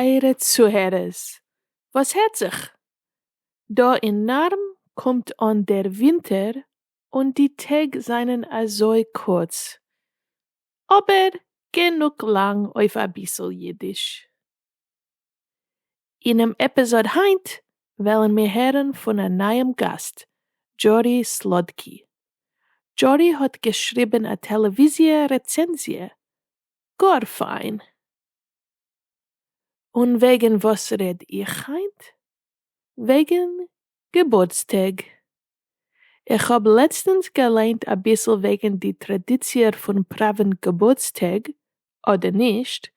eure Zuhörers. Was hört sich? Da in Naarm kommt an der Winter und die Tage seien also kurz. Aber genug lang auf a bissel Jiddisch. In dem Episode heint wollen wir hören von einem neuen Gast, Jorie Slodki. Jorie hat geschrieben a Televisie-Rezensie. Gar fein. Und wegen was red ich heint? Wegen Geburtstag. Ich hab letztens gelernt a bissel wegen die Tradition von Praven Geburtstag, oder nicht,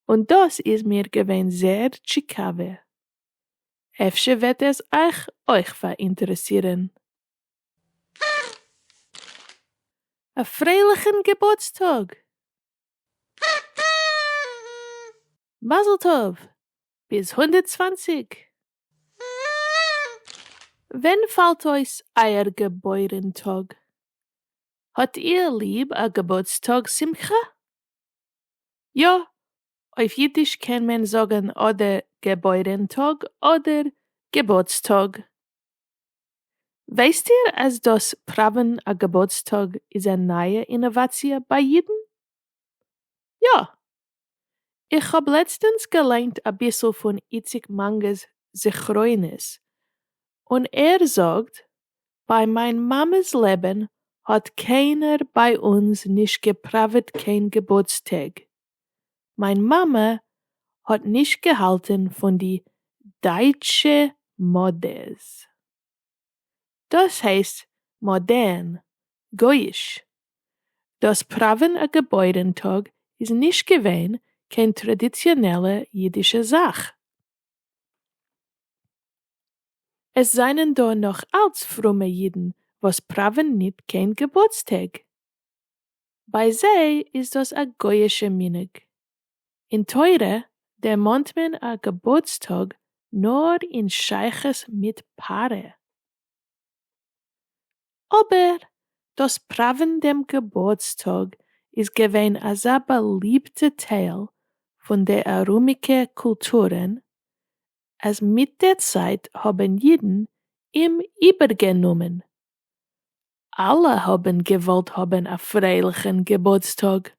und das ist mir gewesen sehr tschikawe. Efter wird es euch verinteressieren. A freilichen Geburtstag! Mazel tov! Bis 120! Wann fällt euch euer Geburtstag? Hat ihr lieb a Geburtstag Simcha? Ja, auf Jiddisch kann man sagen oder Geburtstag oder Geburtstag. Weißt ihr, als das Praven a Geburtstag ist eine neue Innovation bei Jiden? Ja. Ich hab letztens gelernt a bissel von Itzik Manges Zichroines. Und sagt, bei mein Mamas Leben hat keiner bei uns nicht gepravet kein Geburtstag. Mein Mama hat nicht gehalten von die deutsche Modes. Das heißt modern, goyisch. Das Praven a Geburtstag ist nicht gewesen kein traditionelle jiddische Sach. Es seien da noch als fromme Jiden, was praven nicht kein Geburtstag. Bei sie ist das a goyische Minig. In Teure, der meint man a Geburtstag nur in Scheiches mit Paare. Aber das Praven dem Geburtstag ist gewesen a sehr beliebter Teil von der arumike Kulturen, als mit der Zeit haben Jiden ihm übergenommen. Alle haben gewollt haben a freilichen Geburtstag.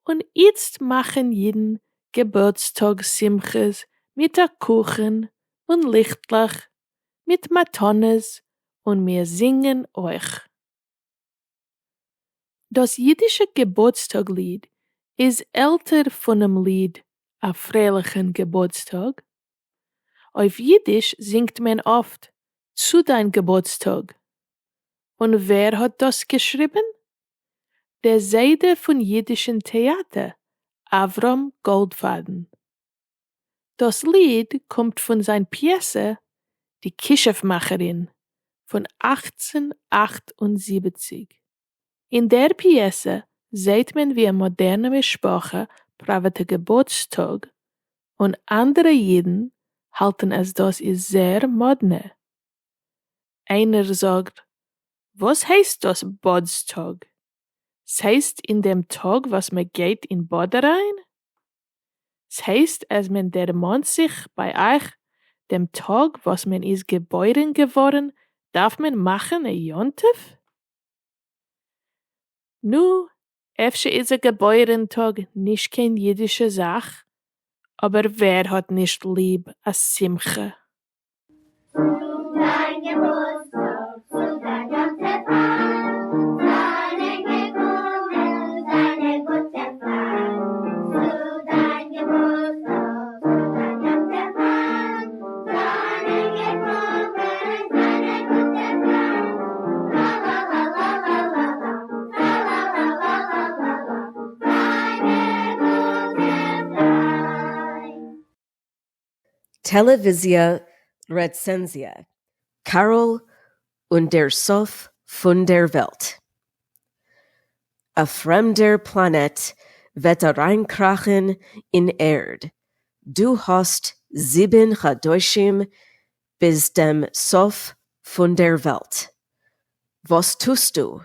Und jetzt machen Jiden Geburtstagssimches mit a Kuchen und Lichtlach, mit Matones und wir singen euch. Das jiddische Geburtstaglied ist älter von dem Lied a freilichen Geburtstag. Auf Jiddisch singt man oft zu dein Geburtstag. Und wer hat das geschrieben? Der Seide von jiddischen Theater, Avram Goldfaden. Das Lied kommt von seiner Pièce Die Kischefmacherin von 1878. In der Pièce sieht man wie eine moderne Sprache pravete Geburtstag und andere Jiden halten es das ist sehr modne. Einer sagt, was heißt das Bodstag? Es heißt in dem Tag, was man geht in Bode rein? Es heißt, als man der Mond sich bei euch, dem Tag, was man ist geboren geworden, darf man machen a Jontef? Nu, efter ist a Geburtstag nicht kein jiddische Sach, aber wer hat nicht lieb a Simche? Televisia Rezensia. Carol und der Sof von der Welt. A fremder Planet wird reinkrachen in Erd. Du hast 7 Chadoshim bis dem Sof von der Welt. Was tust du?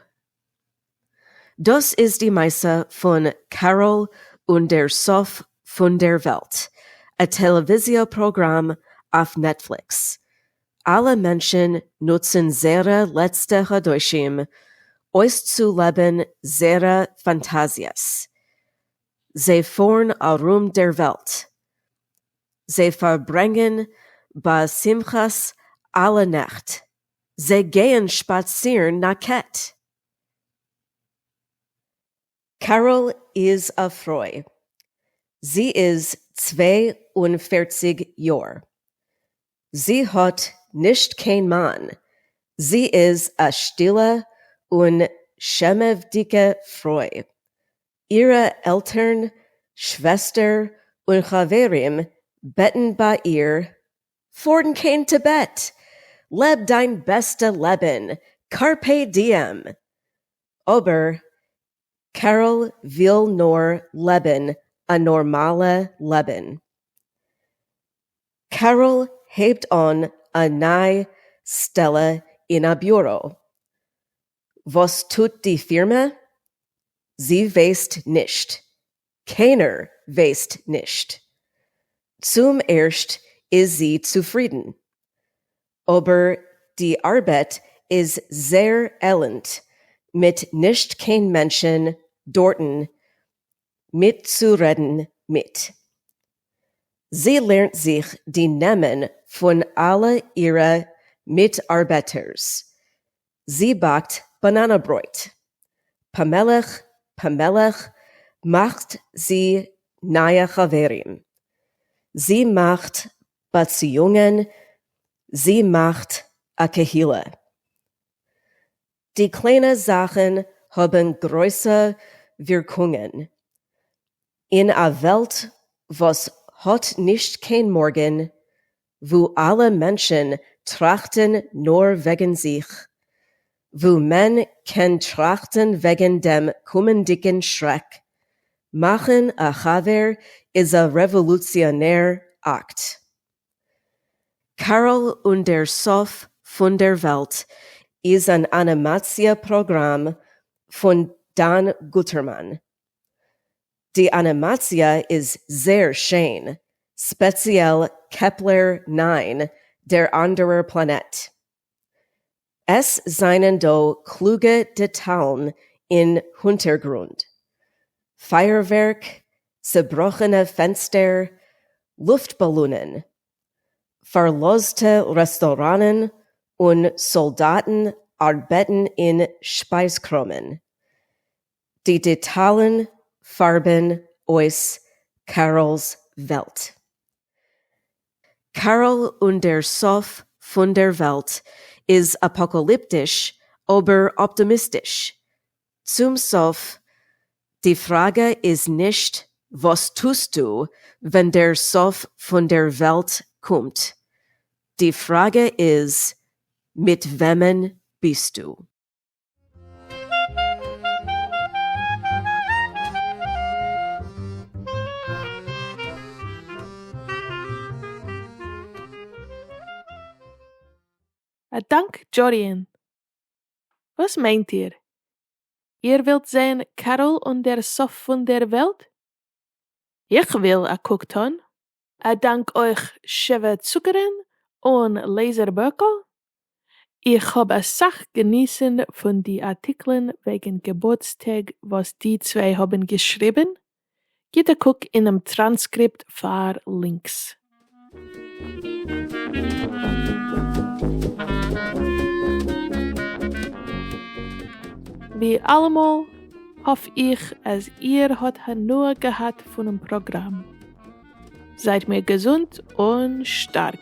Das ist die Meise von Carol und der Sof von der Welt, a Televisionprogramm auf Netflix. Alle Menschen nutzen ihre letzte Chadoshim, auszuleben ihre Fantasies. Sie fahren herum der Welt. Sie verbringen bei Simchas alle Nacht. Sie gehen spazieren nacket. Carol is a Frau. Sie ist 42 Jahre. Sie hat nicht kein Mann. Sie ist a stille und schemevdike Frau. Ihre Eltern, Schwester und Chaverim betten bei ihr, Forden kein Tibet, leb dein beste Leben, carpe diem. Aber Carol will nur leben a normale Leben. Carol hebt an a neue Stelle in a Büro. Was tut die Firma? Sie weiß nicht. Keiner weiß nicht. Zum Erst ist sie zufrieden. Aber die Arbeit ist sehr elend, mit nicht kein Menschen dorten mitzureden mit. Sie lernt sich die Namen von alle ihre Mitarbeiters. Sie backt Bananenbrot. Pamelech macht sie neue Chaverim. Sie macht Beziehungen. Sie macht a Kehila. Die kleinen Sachen haben große Wirkungen. In a Welt, was hat nicht kein Morgen, wo alle Menschen trachten nur wegen sich, wo man kann trachten wegen dem kommendigen Schreck, machen a Chaver is a revolutionär Akt. Carol und der Sof von der Welt ist ein Animatio-Programm von Dan Guttermann. Die Animatia ist sehr schön, speziell Kepler 9, der andere Planet. Es seien do kluge Details in Hintergrund. Feuerwerk, zerbrochene Fenster, Luftballonen, verloste Restauranten und Soldaten arbeiten in Speiskromen. Die Details Farben aus Carols Welt. Carol und der Sof von der Welt ist apokalyptisch, aber optimistisch. Zum Sof, die Frage ist nicht, was tust du, wenn der Sof von der Welt kommt. Die Frage ist, mit wem bist du? Dank, Jorie. Was meint ihr? Ihr wollt sehen Carol und der Sof von der Welt? Ich will a gucken. Dank euch Scheve Zuckerin und Laserböckel. Ich hab a Sach genießen von die Artikeln wegen Geburtstag, was die zwei haben geschrieben. Geht a guck in einem Transkript für Links. Wie allemal hoffe ich, als ihr hat nur gehabt von dem Programm. Seid mir gesund und stark.